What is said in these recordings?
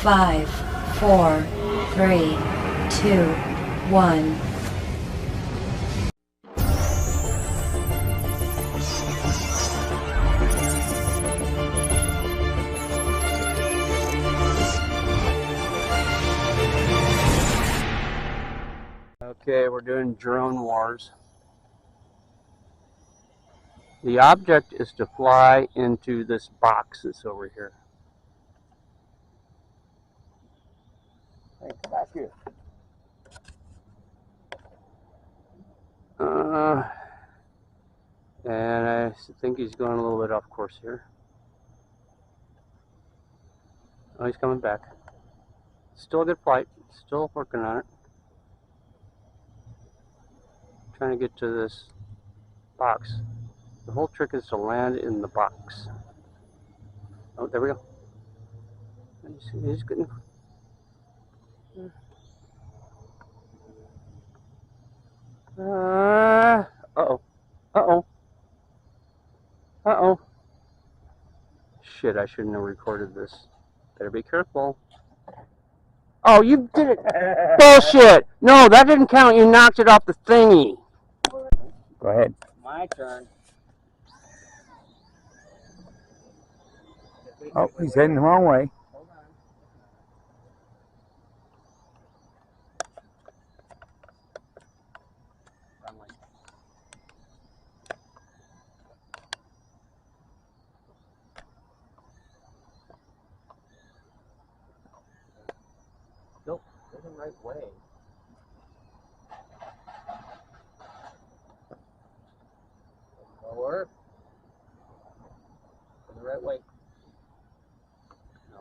5, 4, 3, 2, 1. Okay, we're doing drone wars. The object is to fly into this box that's over here. Hey, come back here. And I think he's going a little bit off course here. Oh, he's coming back. Still a good flight. Still working on it. Trying to get to this box. The whole trick is to land in the box. Oh, there we go. He's getting. Uh-oh. Uh-oh. Uh-oh. Shit, I shouldn't have recorded this. Better be careful. Oh, you did it. Bullshit. No, that didn't count. You knocked it off the thingy. Go ahead. My turn. Oh, he's heading the wrong way. Hold on. Wrong way. Nope, go the right way. Lower. Go the right way. No.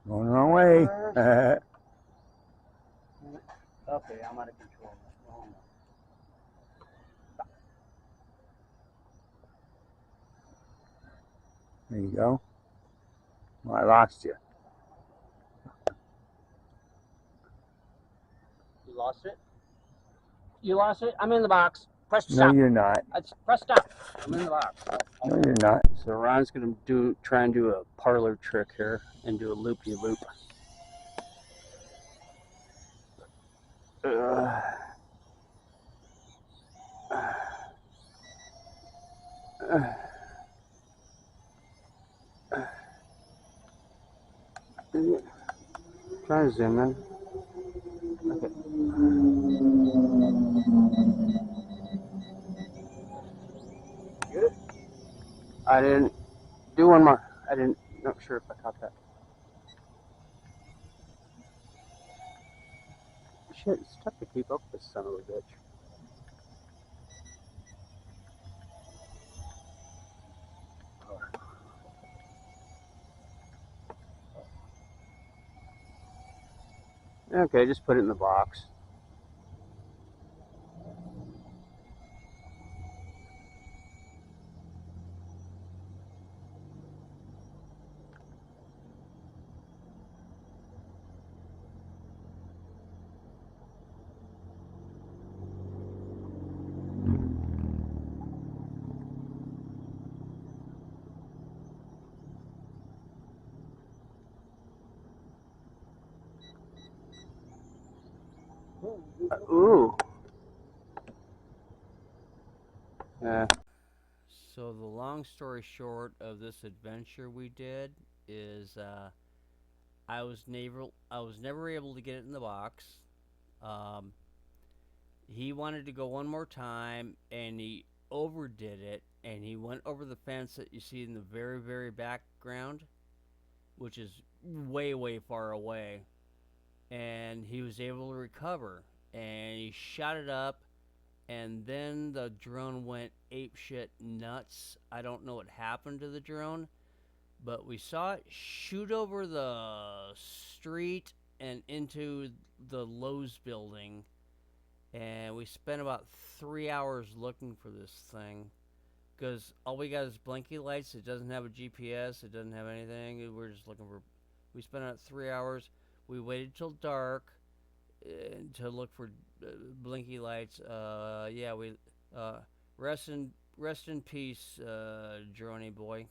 Going the wrong way. Okay, I'm out of control. Oh, no. There you go. Well, I lost you. You lost it? You lost it? I'm in the box. Press stop. No, you're not. Press stop. I'm in the box. No, you're not. So Ron's gonna try and do a parlor trick here and do a loop-de-loop. Try to zoom in. Okay. Good. I didn't do one more. Not sure if I caught that. Shit, it's tough to keep up with this son of a bitch. Okay, just put it in the box. Ooh. Yeah. So the long story short of this adventure we did is I was never able to get it in the box. He wanted to go one more time and he overdid it and he went over the fence that you see in the very, very background, which is way far away, and he was able to recover and he shot it up, and then the drone went apeshit nuts. I don't know what happened to the drone, but we saw it shoot over the street and into the Lowe's building, and we spent about 3 hours looking for this thing because all we got is blinky lights. It doesn't have a GPS. It doesn't have anything. We're just looking for. We spent about 3 hours. We waited till dark to look for blinky lights. Yeah, we Rest in peace, Droney boy.